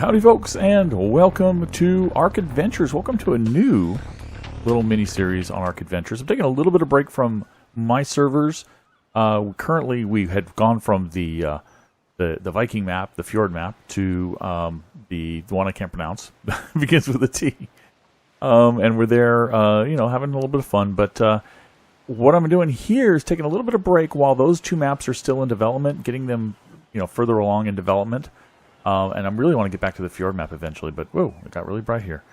Howdy folks, and welcome to ARK Adventures. Welcome to a new little mini-series on ARK Adventures. I'm taking a little bit of break from my servers. Currently, we had gone from the Viking map, the Fjord map, to the one I can't pronounce. Begins with a T. And we're there, having a little bit of fun. But what I'm doing here is taking a little bit of break while those two maps are still in development, getting them, further along in development. And I really want to get back to the Fjord map eventually, but whoa, it got really bright here.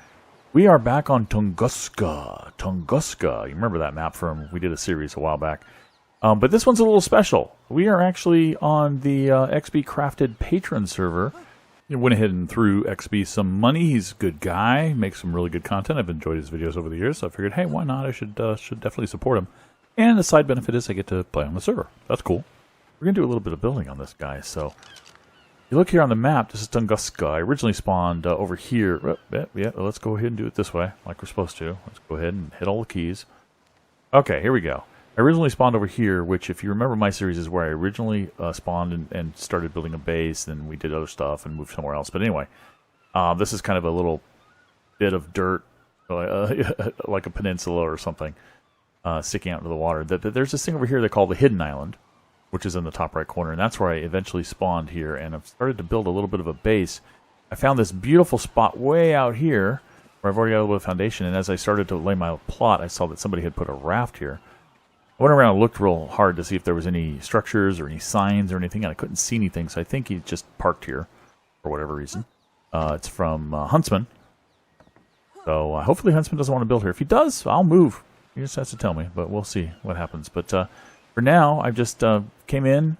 We are back on Tunguska. Tunguska. You remember that map from, we did a series a while back. But this one's a little special. We are actually on the xBCrafted Patron Server. I went ahead and threw XB some money. He's a good guy, makes some really good content. I've enjoyed his videos over the years, so I figured, hey, why not? I should definitely support him. And the side benefit is I get to play on the server. That's cool. We're going to do a little bit of building on this guy, so... You look here on the map, this is Tunguska. I originally spawned over here. Yeah, let's go ahead and do it this way, like we're supposed to. Let's go ahead and hit all the keys. Okay, here we go. I originally spawned over here, which, if you remember my series, is where I originally spawned and started building a base. Then we did other stuff and moved somewhere else. But anyway, this is kind of a little bit of dirt, like a peninsula or something, sticking out into the water. There's this thing over here they call the Hidden Island, which is in the top right corner, and that's where I eventually spawned here, and I've started to build a little bit of a base. I found this beautiful spot way out here, where I've already got a little foundation, and as I started to lay my plot, I saw that somebody had put a raft here. I went around and looked real hard to see if there was any structures or any signs or anything, and I couldn't see anything, so I think he just parked here, for whatever reason. It's from Huntsman, so hopefully Huntsman doesn't want to build here. If he does, I'll move. He just has to tell me, but we'll see what happens. But for now, I just came in.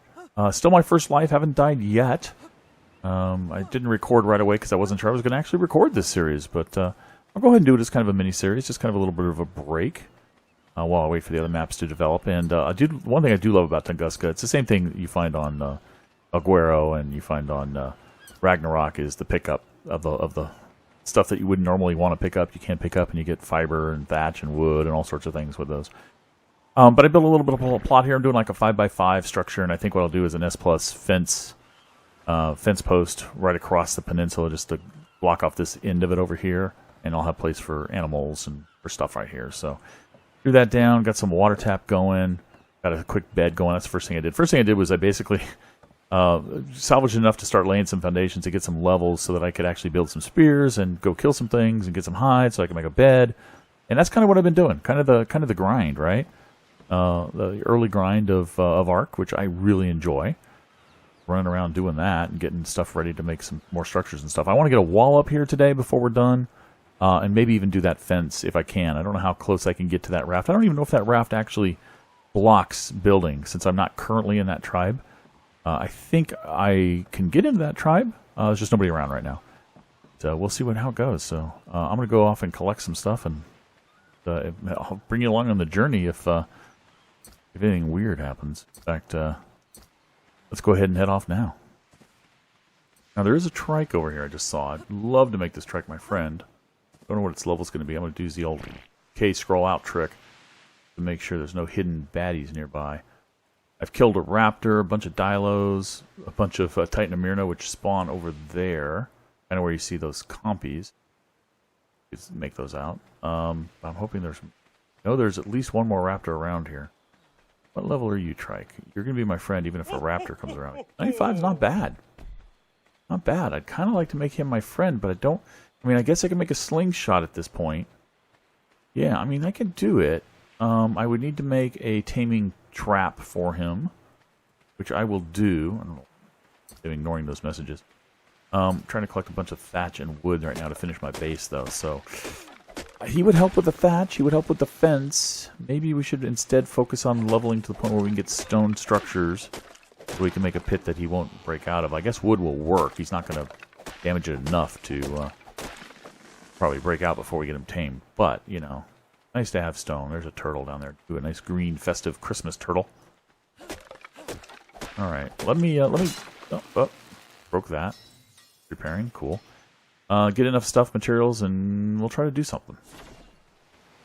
Still my first life. Haven't died yet. I didn't record right away because I wasn't sure I was going to actually record this series. But I'll go ahead and do it as kind of a mini-series. Just kind of a little bit of a break while I wait for the other maps to develop. And one thing I do love about Tunguska, it's the same thing that you find on Aguero and you find on Ragnarok, is the pickup of the stuff that you wouldn't normally want to pick up. You can't pick up, and you get fiber and thatch and wood and all sorts of things with those. But I built a little bit of a plot here. I'm doing like a 5x5 structure, and I think what I'll do is an S+ fence post right across the peninsula just to block off this end of it over here, and I'll have place for animals and for stuff right here. So threw that down, got some water tap going, got a quick bed going. That's the first thing I did. First thing I did was I basically salvaged enough to start laying some foundations to get some levels so that I could actually build some spears and go kill some things and get some hides so I can make a bed. And that's kind of what I've been doing, kind of the grind, right? The early grind of ARK, which I really enjoy. Running around doing that and getting stuff ready to make some more structures and stuff. I want to get a wall up here today before we're done, and maybe even do that fence if I can. I don't know how close I can get to that raft. I don't even know if that raft actually blocks building, since I'm not currently in that tribe. I think I can get into that tribe. There's just nobody around right now. So we'll see how it goes. So I'm going to go off and collect some stuff, and I'll bring you along on the journey if anything weird happens. In fact, let's go ahead and head off now. Now, there is a trike over here I just saw. I'd love to make this trike my friend. Don't know what its level's going to be. I'm going to use the old K scroll out trick to make sure there's no hidden baddies nearby. I've killed a raptor, a bunch of dilos, a bunch of Titanomyrna, which spawn over there. Kind of where you see those compies. Let's make those out. I'm hoping there's at least one more raptor around here. What level are you, Trike? You're going to be my friend even if a raptor comes around. 95 is not bad. Not bad. I'd kind of like to make him my friend, but I guess I can make a slingshot at this point. Yeah, I can do it. I would need to make a taming trap for him, which I will do. I don't know. I'm ignoring those messages. Trying to collect a bunch of thatch and wood right now to finish my base, though, so... He would help with the thatch, he would help with the fence. Maybe we should instead focus on leveling to the point where we can get stone structures so we can make a pit that he won't break out of. I guess wood will work. He's not going to damage it enough to probably break out before we get him tamed. But, nice to have stone. There's a turtle down there. Do a nice green festive Christmas turtle. Alright, let me, broke that. Repairing, cool. Get enough stuff, materials, and we'll try to do something.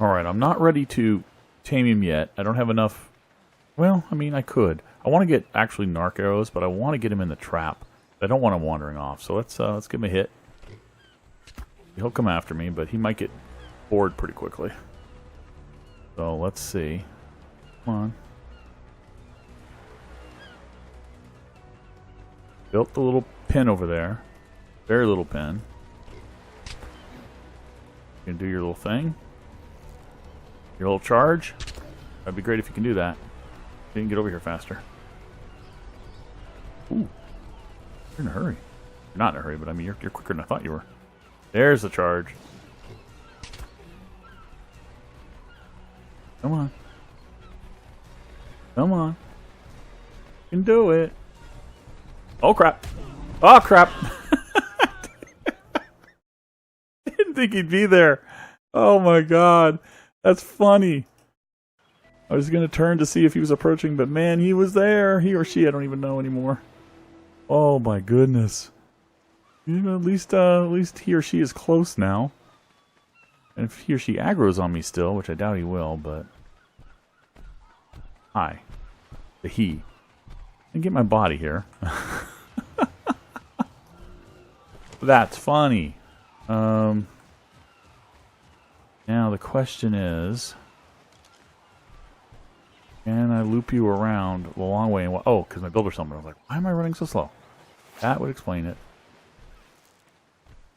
Alright, I'm not ready to tame him yet. I don't have enough... Well, I could. I want to get actually narc arrows, but I want to get him in the trap. I don't want him wandering off, so let's give him a hit. He'll come after me, but he might get bored pretty quickly. So let's see. Come on. Built the little pin over there. Very little pin. You can do your little thing. Your little charge. That'd be great if you can do that. You can get over here faster. Ooh. You're in a hurry. You're not in a hurry, but I mean, you're quicker than I thought you were. There's the charge. Come on. Come on. You can do it. Oh, crap. Oh, crap. Didn't think he'd be there. Oh, my God. That's funny. I was going to turn to see if he was approaching, but man, he was there. He or she, I don't even know anymore. Oh, my goodness. You know, at least he or she is close now. And if he or she aggroes on me still, which I doubt he will, but... Hi. The he. And get my body here. That's funny. Now the question is... Can I loop you around the long way? And oh, because my builder's somewhere. I was like, why am I running so slow? That would explain it.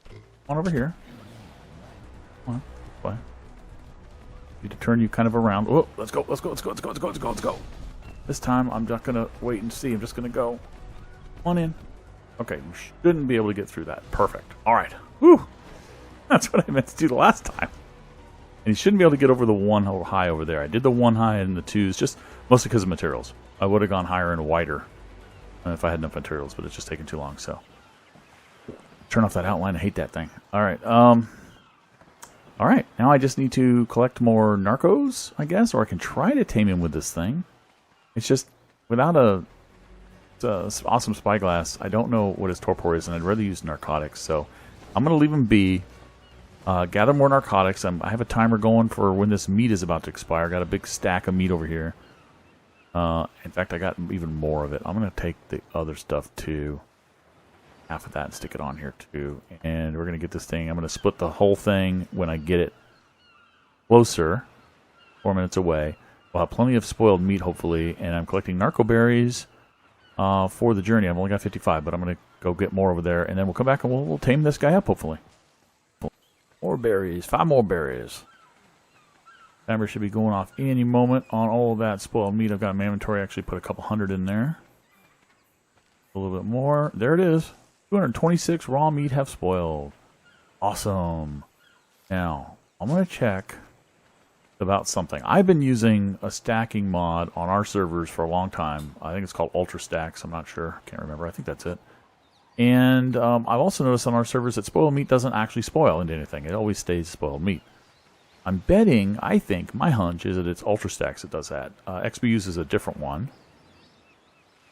Come on over here. Come on. Bye. Need to turn you kind of around. Oh, let's go, let's go, let's go, let's go, let's go, let's go, let's go. This time I'm not gonna wait and see. I'm just gonna go. Come on in. Okay, you shouldn't be able to get through that. Perfect. Alright. Whew. That's what I meant to do the last time. And you shouldn't be able to get over the one high over there. I did the one high and the twos, just mostly because of materials. I would have gone higher and wider if I had enough materials, but it's just taking too long, so. Turn off that outline. I hate that thing. Alright, alright, now I just need to collect more narcos, I guess, or I can try to tame him with this thing. It's just, without a awesome spyglass, I don't know what his torpor is, and I'd rather use narcotics, so I'm going to leave him be. Gather more narcotics. I have a timer going for when this meat is about to expire. Got a big stack of meat over here. In fact, I got even more of it. I'm going to take the other stuff too. Half of that and stick it on here too. And we're going to get this thing. I'm going to split the whole thing when I get it closer. 4 minutes away. We'll have plenty of spoiled meat, hopefully. And I'm collecting narco berries for the journey. I've only got 55, but I'm going to go get more over there. And then we'll come back and we'll tame this guy up, hopefully. More berries. 5 more berries. Timer should be going off any moment on all of that spoiled meat. I've got in my inventory. Actually put a couple hundred in there. A little bit more. There it is. 226 raw meat have spoiled. Awesome. Now, I'm going to check about something. I've been using a stacking mod on our servers for a long time. I think it's called Ultra Stacks. I'm not sure. Can't remember. I think that's it. And I've also noticed on our servers that spoiled meat doesn't actually spoil into anything. It always stays spoiled meat. I'm betting, I think, my hunch is that it's Ultra Stacks that does that. XB uses a different one.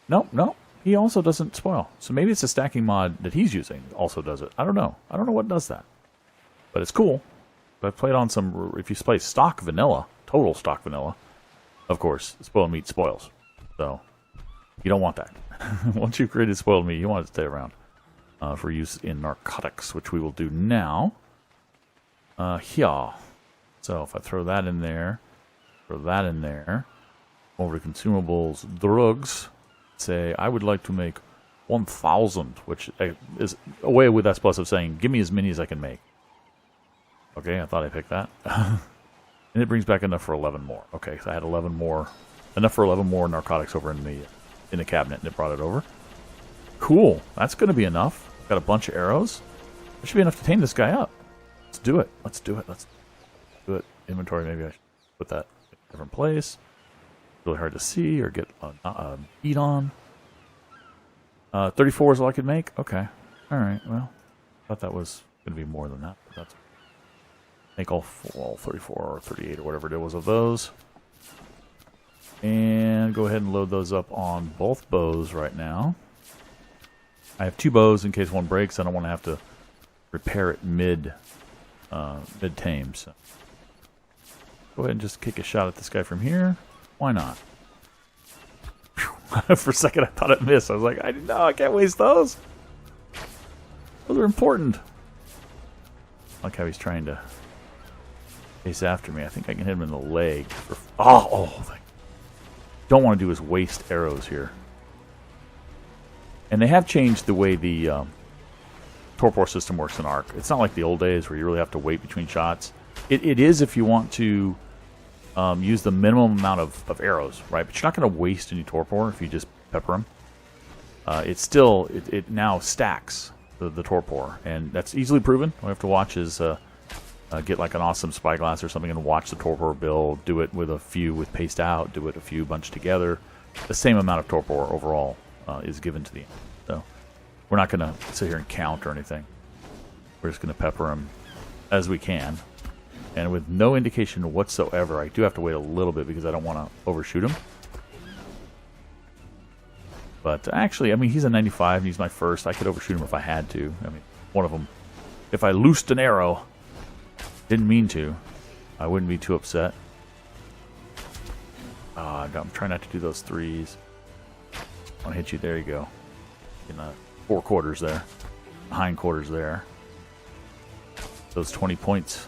Nope. He also doesn't spoil. So maybe it's a stacking mod that he's using also does it. I don't know. I don't know what does that. But it's cool. But I've played on some, if you play stock vanilla, total stock vanilla, of course, spoiled meat spoils. So, you don't want that. Once you've created spoiled meat, you want it to stay around for use in narcotics, which we will do now. Here. So if I throw that in there, over to consumables, drugs, say I would like to make 1,000, which is a way with S Plus of saying, give me as many as I can make. Okay, I thought I picked that. And it brings back enough for 11 more. Okay, so I had 11 more, enough for 11 more narcotics over in the cabinet, and it brought it over. Cool, that's going to be enough. Got a bunch of arrows. That should be enough to tame this guy up. Let's do it. Let's do it. Inventory, maybe I should put that in a different place. Really hard to see or get a beat on. 34 is all I could make? Okay. Alright, well, I thought that was going to be more than that, but that's... Make all 34 or 38 or whatever it was of those. And go ahead and load those up on both bows right now. I have 2 bows in case one breaks. I don't want to have to repair it mid-tame. So go ahead and just kick a shot at this guy from here. Why not? For a second I thought it missed. I was like, I can't waste those. Those are important. Like how he's trying to chase after me. I think I can hit him in the leg. Oh! Don't want to do is waste arrows here. And they have changed the way the torpor system works in ARK. It's not like the old days where you really have to wait between shots. It is if you want to use the minimum amount of arrows, right? But you're not going to waste any torpor if you just pepper them. It now stacks the torpor, and that's easily proven. All we have to watch is get like an awesome spyglass or something and watch the torpor build. Do it with a few with paste out. Do it a few bunched together. The same amount of torpor overall is given to the end. So we're not going to sit here and count or anything. We're just going to pepper them as we can. And with no indication whatsoever, I do have to wait a little bit because I don't want to overshoot him. But actually, I mean, he's a 95 and he's my first. I could overshoot him if I had to. I mean, one of them, if I loosed an arrow, didn't mean to, I wouldn't be too upset. I'm trying not to do those threes. I want to hit you. There you go. In the forequarters there. Hindquarters there. Those 20 points.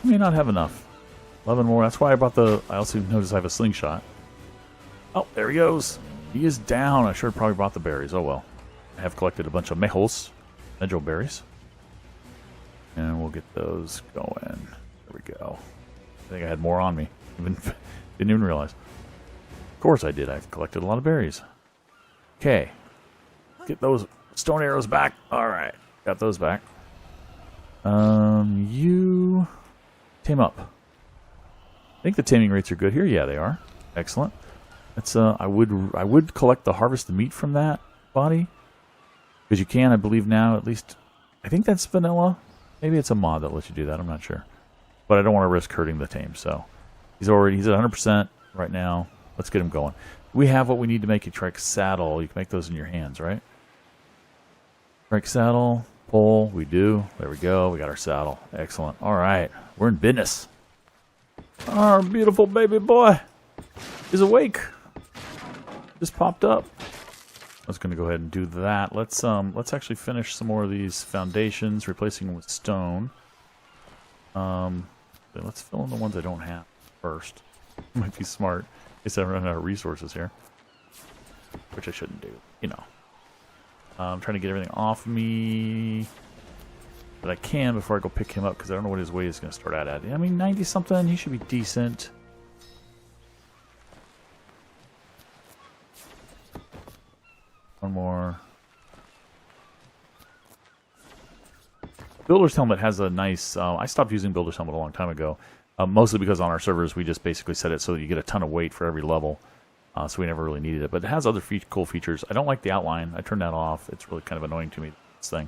I may not have enough. 11 more. That's why I brought the... I also notice I have a slingshot. Oh, there he goes. He is down. I should have probably brought the berries. Oh well. I have collected a bunch of mejos. Mejo berries. And we'll get those going. There we go. I think I had more on me. Didn't even realize. Of course I did. I've collected a lot of berries. Okay. Get those stone arrows back. Alright. Got those back. You... Tame up. I think the taming rates are good here. Yeah, they are. Excellent. That's I would collect the harvest the meat from that body. Because you can, I believe now, at least... I think that's vanilla. Maybe it's a mod that lets you do that. I'm not sure. But I don't want to risk hurting the tame, so... He's at 100% right now. Let's get him going. We have what we need to make a trike saddle. You can make those in your hands, right? Trike saddle, pole, we do. There we go. We got our saddle. Excellent. All right. We're in business. Our beautiful baby boy is awake. Just popped up. I was going to go ahead and do that. Let's actually finish some more of these foundations, replacing them with stone. Let's fill in the ones I don't have first. Might be smart. I guess I run out of resources here, which I shouldn't do. You know, I'm trying to get everything off me that I can before I go pick him up because I don't know what his weight is going to start out at. I mean, 90 something. He should be decent. One more. Builder's Helmet has a nice... I stopped using Builder's Helmet a long time ago. Mostly because on our servers we just basically set it so that you get a ton of weight for every level. So we never really needed it. But it has other cool features. I don't like the outline. I turned that off. It's really kind of annoying to me, this thing.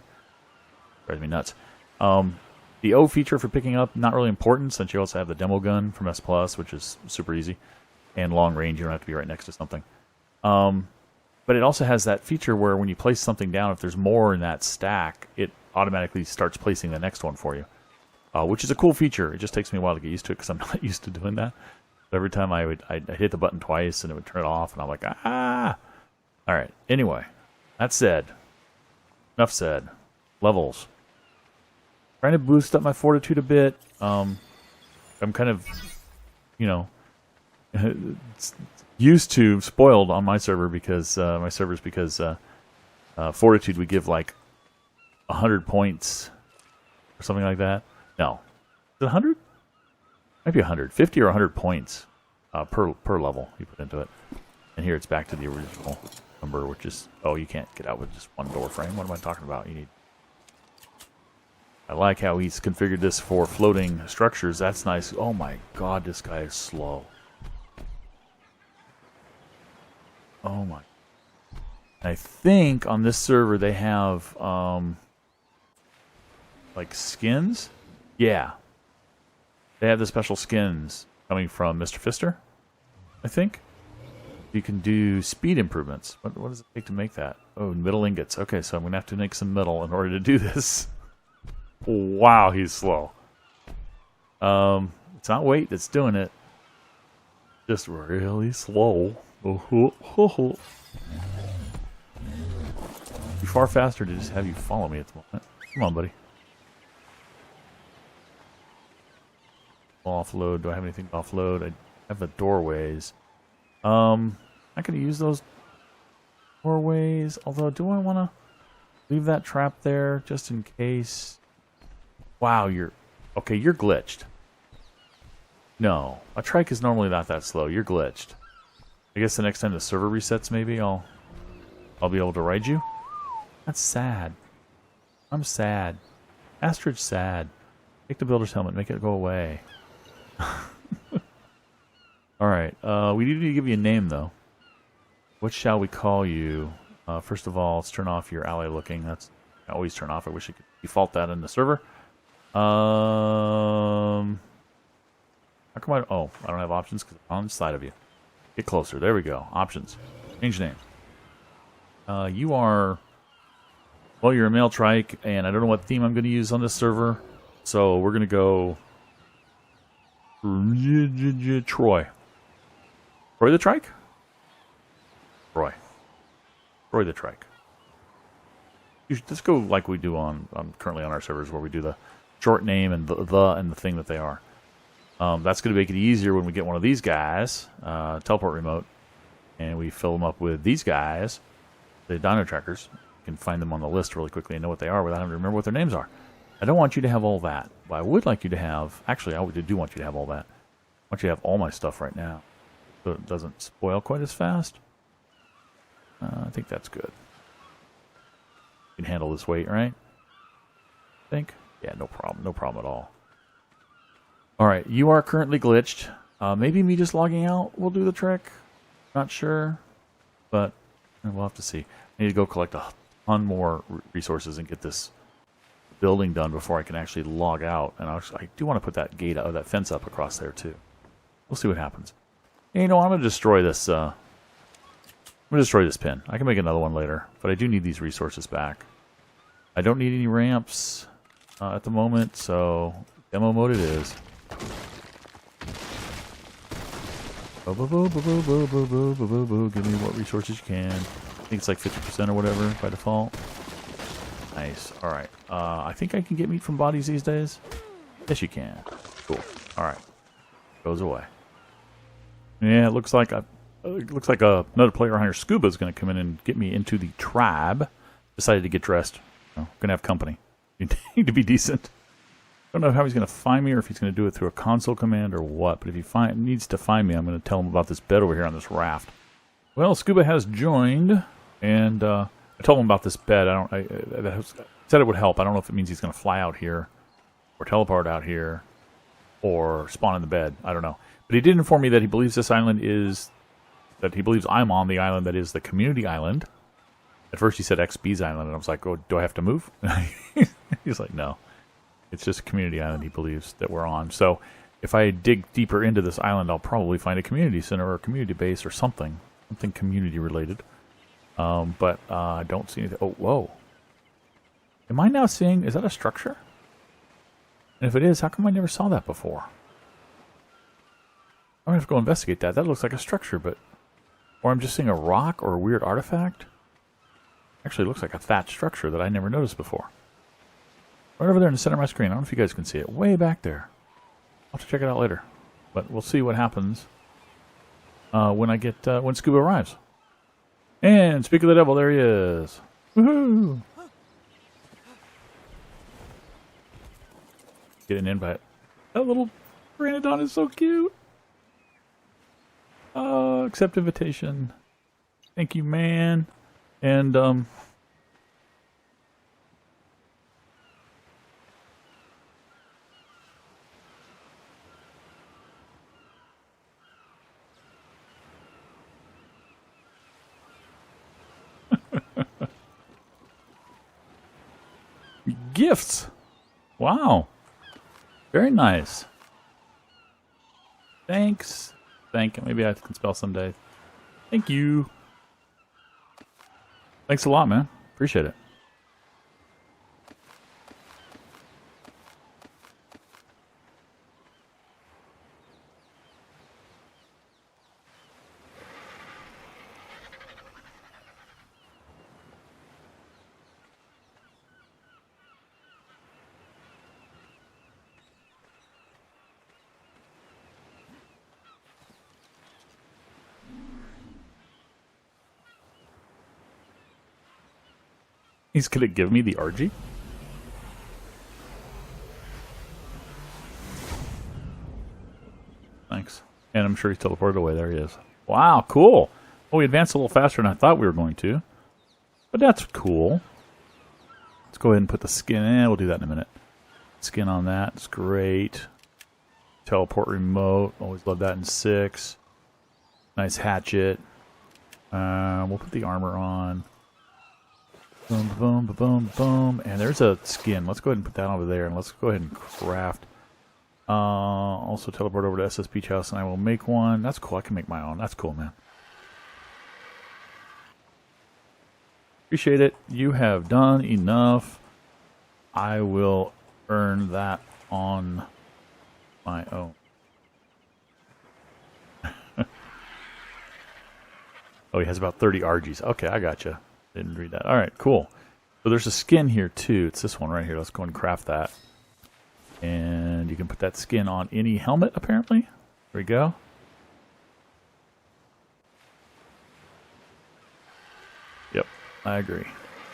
Drives me nuts. The O feature for picking up, not really important since you also have the demo gun from S+, which is super easy. And long range, you don't have to be right next to something. But it also has that feature where when you place something down, if there's more in that stack, it automatically starts placing the next one for you. Which is a cool feature. It just takes me a while to get used to it because I'm not used to doing that. But every time I'd hit the button twice and it would turn it off, and I'm like, ah! Alright, anyway. That said. Enough said. Levels. Trying to boost up my fortitude a bit. I'm kind of, you know, used to, spoiled on my server because, fortitude we give like 100 points or something like that. No. Is it 100? Maybe 100. 50 or 100 points per level you put into it. And here it's back to the original number, which is... Oh, you can't get out with just one door frame. What am I talking about? You need... I like how he's configured this for floating structures. That's nice. Oh my god, this guy is slow. Oh my... I think on this server they have... like skins? Yeah. They have the special skins coming from Mr. Fister, I think. You can do speed improvements. What does it take to make that? Oh, metal ingots. Okay, so I'm going to have to make some metal in order to do this. Wow, he's slow. It's not weight that's doing it. Just really slow. Be far faster to just have you follow me at the moment. Come on, buddy. Offload. Do I have anything to offload? I have the doorways. I could use those doorways. Although, do I want to leave that trap there just in case? Wow, you're okay. You're glitched. No, a trike is normally not that slow. You're glitched. I guess the next time the server resets, maybe I'll be able to ride you. That's sad. I'm sad. Astrid's sad. Take the builder's helmet. Make it go away. Alright. We need to give you a name, though. What shall we call you? First of all, let's turn off your ally looking. That's I always turn off. I wish I could default that in the server. How come I don't have options because I'm on the side of you. Get closer. There we go. Options. Change name. You are... Well, you're a male trike, and I don't know what theme I'm going to use on this server. So we're going to go... Troy. Troy the trike? Troy. Troy the trike. Let's go like we do currently on our servers, where we do the short name and the thing that they are. That's going to make it easier when we get one of these guys, teleport remote, and we fill them up with these guys, the dino trackers. You can find them on the list really quickly and know what they are without having to remember what their names are. I don't want you to have all that, but I would like you to have... Actually, I do want you to have all that. I want you to have all my stuff right now, so it doesn't spoil quite as fast. I think that's good. You can handle this weight, right? I think? Yeah, no problem. No problem at all. Alright, you are currently glitched. Maybe me just logging out will do the trick. Not sure. But we'll have to see. I need to go collect a ton more resources and get this building done before I can actually log out. And I do want to put that gate or that fence up across there too. We'll see what happens. Hey, you know, I'm going to destroy this. I'm going to destroy this pin. I can make another one later, but I do need these resources back. I don't need any ramps at the moment, so demo mode it is. Give me what resources you can. I think it's like 50% or whatever by default. Nice. All right. I think I can get meat from bodies these days. Yes, you can. Cool. All right. Goes away. Yeah, it looks like another player on here, Scuba, is going to come in and get me into the tribe. Decided to get dressed. Oh, going to have company. You need to be decent. I don't know how he's going to find me or if he's going to do it through a console command or what. But if he needs to find me, I'm going to tell him about this bed over here on this raft. Well, Scuba has joined, and I told him about this bed. I said it would help. I don't know if it means he's going to fly out here, or teleport out here, or spawn in the bed. I don't know. But he did inform me that he believes this island is... that he believes I'm on the island that is the community island. At first he said XB's island, and I was like, oh, do I have to move? He's like, no. It's just a community island he believes that we're on. So if I dig deeper into this island, I'll probably find a community center or a community base or something. Something community related. But I don't see anything. Oh, whoa. Am I now seeing... Is that a structure? And if it is, how come I never saw that before? I'm going to have to go investigate that. That looks like a structure, but... Or I'm just seeing a rock or a weird artifact. Actually, it looks like a thatched structure that I never noticed before. Right over there in the center of my screen. I don't know if you guys can see it. Way back there. I'll have to check it out later. But we'll see what happens when Scuba arrives. And speak of the devil, there he is. Woohoo! Get an invite. That little Pteranodon is so cute. Accept invitation. Thank you, man. And gifts. Wow. Very nice. Thanks. Maybe I can spell someday. Thank you. Thanks a lot, man. Appreciate it. He's going to give me the RG? Thanks. And I'm sure he's teleported away. There he is. Wow, cool. Oh, we advanced a little faster than I thought we were going to. But that's cool. Let's go ahead and put the skin in. We'll do that in a minute. Skin on that. It's great. Teleport remote. Always love that in 6. Nice hatchet. We'll put the armor on. Boom, boom, boom, boom. And there's a skin. Let's go ahead and put that over there. And let's go ahead and craft. Also teleport over to SS Beach House and I will make one. That's cool. I can make my own. That's cool, man. Appreciate it. You have done enough. I will earn that on my own. Oh, he has about 30 RGs. Okay, I gotcha. Didn't read that. All right, cool. So there's a skin here too. It's this one right here. Let's go and craft that. And you can put that skin on any helmet, apparently. There we go. Yep, I agree.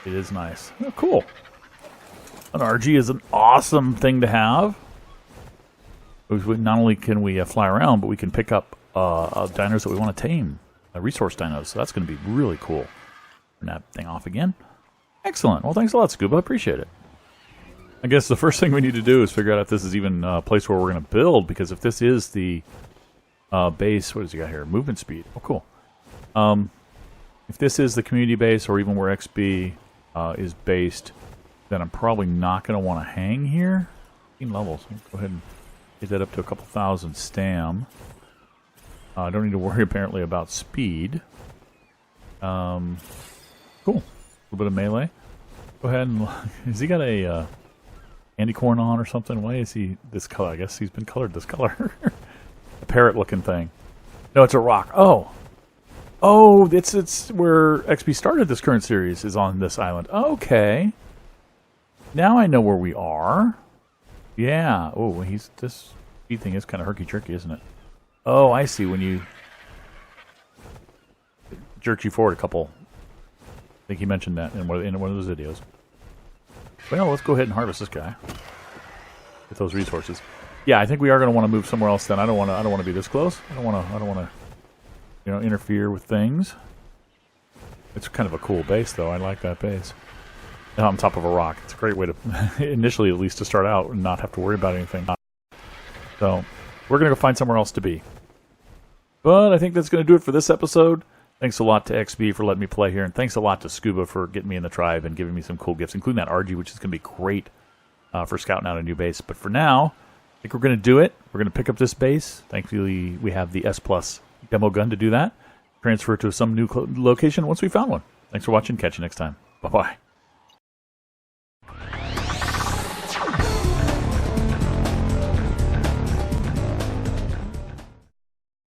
It is nice. Oh, cool. An RG is an awesome thing to have. Not only can we fly around, but we can pick up dinos that we want to tame. Resource dinos. So that's going to be really cool. Turn that thing off again. Excellent. Well, thanks a lot, Scuba. I appreciate it. I guess the first thing we need to do is figure out if this is even a place where we're going to build, because if this is the base, what does he got here? Movement speed. Oh, cool. If this is the community base, or even where XB is based, then I'm probably not going to want to hang here. 15 levels. Go ahead and get that up to a couple thousand stam. I don't need to worry, apparently, about speed. Cool. A little bit of melee. Go ahead and... Has he got a... candy corn on or something? Why is he this color? I guess he's been colored this color. A parrot-looking thing. No, it's a rock. Oh, it's where XP started this current series. Is on this island. Okay. Now I know where we are. Yeah. Oh, this speed thing is kind of herky-jerky, isn't it? Oh, I see. When you jerk you forward a couple. I think he mentioned that in one of those videos. Well, let's go ahead and harvest this guy. Get those resources. Yeah, I think we are going to want to move somewhere else. Then I don't want to be this close. I don't want to, interfere with things. It's kind of a cool base, though. I like that base. On top of a rock. It's a great way to, initially at least, to start out and not have to worry about anything. So we're going to go find somewhere else to be. But I think that's going to do it for this episode. Thanks a lot to XB for letting me play here, and thanks a lot to Scuba for getting me in the tribe and giving me some cool gifts, including that RG, which is going to be great for scouting out a new base. But for now, I think we're going to do it. We're going to pick up this base. Thankfully, we have the S Plus demo gun to do that. Transfer it to some new location once we found one. Thanks for watching. Catch you next time. Bye-bye.